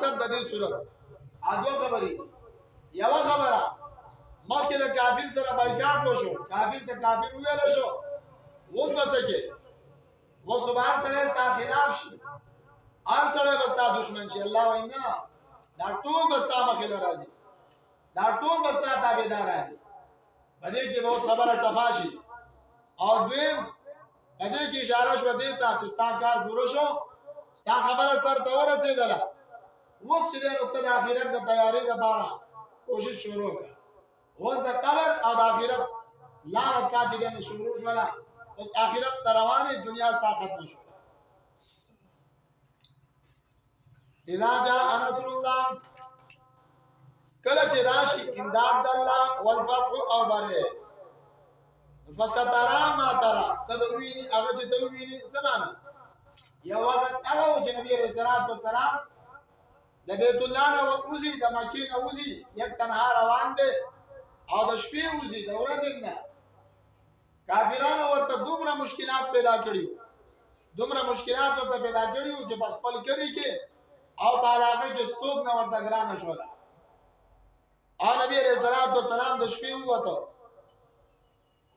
مقصد د دې صورت اځو خبري یو خبره مخکې د کافر سره بایکاټ وشو کافر ته کافر ویل شو اوس بسکه اوس بهر سره ستا خلاف شي هر سره بستا دشمن شي الله وینا دا ټول بستا مخې راځي دا ټول بستا تابعداران دي پدې کې به اوس خبره صفا شي او دویم پدې کې اشاره شو دې ته چې ستا کار پوره شو ستا خبره سر ته ورسېدله اوس چې د نقطه د آخرت د تیاری لپاره کوشش شروع کړه اوس د قبر او د آخرت لار ستا چې د شروع شوله اوس آخرت ته روانې دنیا ستا ختم شو اذا جاء نصر الله کله چې راشي امداد د الله والفتح او بره فسترى ما ترى تبویني هغه چې تویني سمانه یو وخت هغه چې نبی عليه الصلاه والسلام د بیت الله نه وځي د مکې نه وځي یک تنها روان دي او د شپې وځي د ورځې نه کافرانو ورته دومره مشکلات پیدا کړیو چې په خپل کړي کې او په علاقه کې ستوب نه ورته ګرانه شول او نبی عليه الصلاه والسلام د شپې وته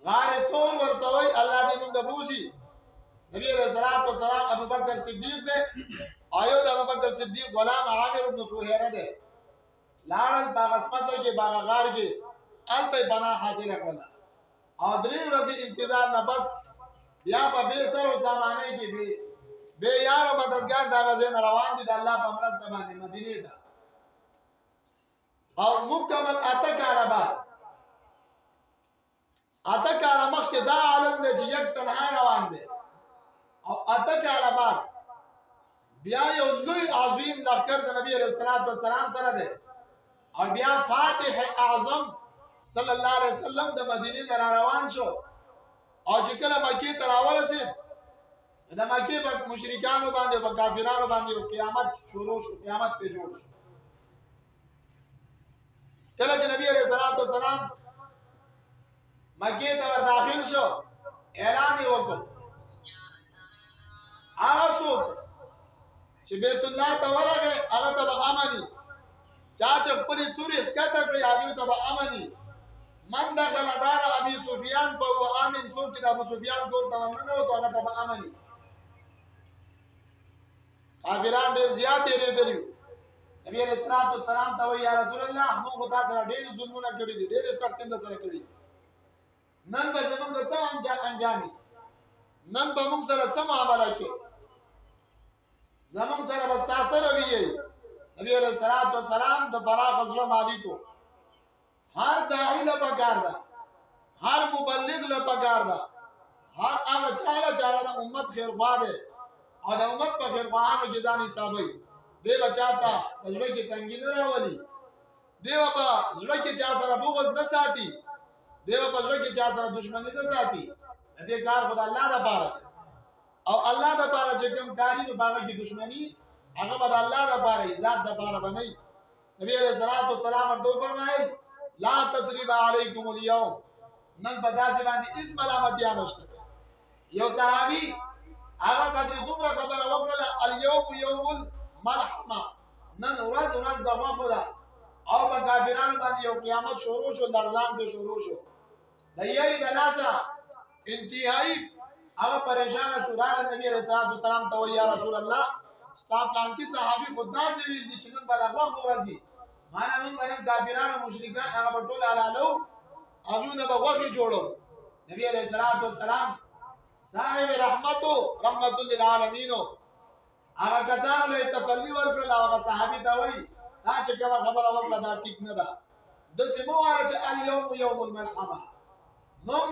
غار سول ورته وای الله دې موږ بوزي نبی عليه الصلاه والسلام ابو بکر صدیق دې آیو د ابو بکر صدیق غلام عامر ابن فوهره ده لاړل باغ اسمسه کې باغ غار کې الته بنا حاصل کړل او درې ورځې انتظار نه بس بیا په به سر او سامانه کې به یار مددگار دا غزين روان دي د الله په مرسته باندې مدینه ته او مکمل اتک عربا اتک عربا مخکې دا عالم دی چې یک تنها روان دي او اتک عربا بیا یو لوی عظیم لخر د نبی علیہ الصلوۃ والسلام سره ده او بیا فاتح اعظم صلی الله علیه وسلم د مدینه نه روان شو او چې کله مکه ته راورسید د مکه په مشرکانو باندې او کافرانو باندې قیامت شروع شو قیامت په جوړ شو کله چې نبی علیہ الصلوۃ والسلام مکه ته داخل شو اعلان وکړ هغه څوک چې بیت الله ته ورغه هغه ته امني چا چې خپل توري ښکته کړی هغه ته امني من دخل دار ابي سفيان فهو امن څوک چې د ابو سفيان کور ته ورننه او هغه ته امني کافران ډېر زیات یریدلی نبی علیہ الصلوۃ والسلام ته یا رسول الله موږ تاسو سره ډېر ظلمونه کړی دي ډېر سخت اند سره کړی نن به زمونږ سره انجامي نن به موږ سره سم عمل کوي زمونږ سره بس تاسو روي نبی علیہ الصلوۃ والسلام د فراغ ازله مالکو هر داعی له پکار ده هر مبلغ له پکار ده هر هغه چاله چې امت خیر خوا ده او د امت په خیر خوا کې ځان حسابي دی بچاتا زړه کې تنګي نه راولي دیو په زړه کې چا سره بغض نه ساتي دیو په زړه کې چا سره دښمنی نه ساتي دې کار خدای الله د پاره او الله د پاره چې کوم کاری نه باغ کې دښمنی هغه به الله د پاره ذات د پاره بنئ نبی علیہ الصلوۃ والسلام ورته فرمایي لا تسریب علیکم اليوم نن په داسې باندې اس ملامتیا نشته یو صحابي هغه کله دومره خبره وکړه اليوم یوم الملحمه نن ورځ د وافه ده او په کافرانو باندې یو قیامت شروع شو لرزان به شروع شو د یاري د ناسا انتهایی هغه پریشان شو را نبی رسول الله سلام ته یا رسول الله ستاسو پلان کې صحابي خدا سي ویل دي چې نن به هغه ورځي معنا موږ باندې کافرانو مشرکان هغه ټول علالو هغه نه بغوږی جوړو نبی عليه الصلاه والسلام صاحب رحمت للعالمین هغه کسان له تسلی ورکړل هغه صحابي ته وایي دا چې کومه خبره وکړه دا ټیک نه ده د سمو چې اليوم يوم الملحمه موږ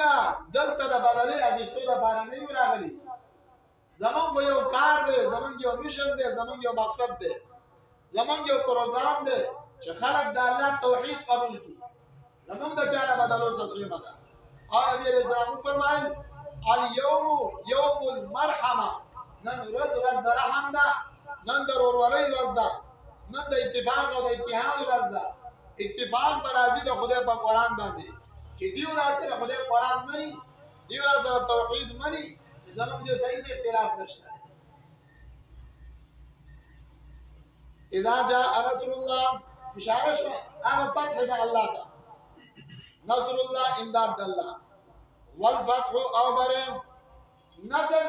دلته د بدلې اګستو د بار نه یو راغلي زمونږ یو کار دی زمونږ یو میشن دی زمونږ یو مقصد دی زمونږ یو پروګرام دی چې خلک د الله توحید قبول کړي زمونږ د چانه بدلول څه سیمه ده او نبی رسول الله فرمایل اليوم يوم المرحمه نن ورځ د رحم ده نن د ورورۍ ورځ ده نن د اتفاق او د اتحاد ورځ ده اتفاق برازي د خدای په قران باندې چې دیو راسره خدای قران مني دیو راسره توحید مني زموږ د صحیح اختلاف نشته اذا جاء نصر الله اشاره شو هغه فتح د الله ته نصر الله امداد الله والفتح او بره نصر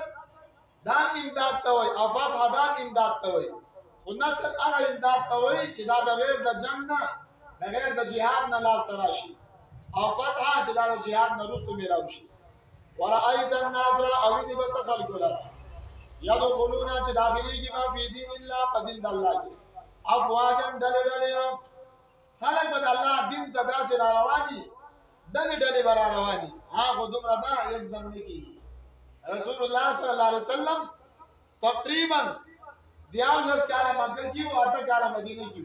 دا امداد ته وي او فتح دا امداد ته وي خو نصر هغه امداد ته وي چې دا بغیر د جنگ نه بغیر د جهاد نه لاس تراشي او فتح چې دا د جهاد نه وروسته میراو شي ورأيت الناس او دې به تخلق لرا يدخلون چې داخليږي ما في دين الله قدين الله کې افواجا دل خلق به الله دین ته داسې را رواني ډلې به را رواني هغه دومره دا یکدم نه کیږي رسول الله صلی الله علیه وسلم تقریبا 14 کاله مکه کې او 8 کاله مدینه کې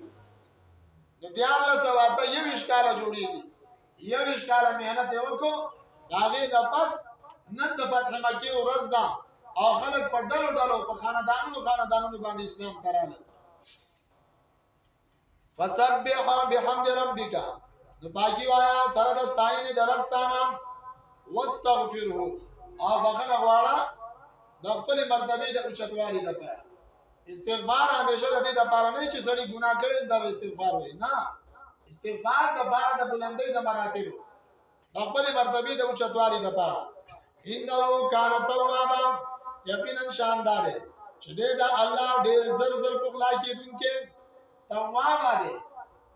نو 14 او 8 21 کاله جوړیږي 21 کاله مهنت وکړو هغه د پس نن د فتح مکه ورځ ده او خلک په ډلو په خاندانونو باندې اسلام تراله فسبح بحمد ربك نو پاکی وایا سره د ستاینې درښتانه واستغفره او بغنه واړه د خپل مرتبه د اوچتوالي لپاره استغفار همیشه د دې لپاره نه چې سړی ګناه کړي دا استغفار وي نه استغفار د بار د بلندۍ د مراتب د خپل مرتبه د اوچتوالي لپاره انه کان توابا یقینا شاندار چې دا الله ډېر زر په خلا کې دونکو تواب دی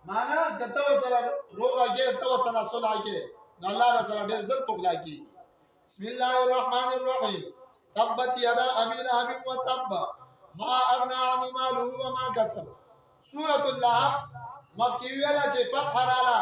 معنا کته سره روغه کې تو سره صلح کې الله سره ډېر زر پخلا کې بسم الله الرحمن الرحیم تبت یدا ابي لهب وتب ما اغنى عنه ماله وما كسب سوره اللهب مکیه چې فتح رااله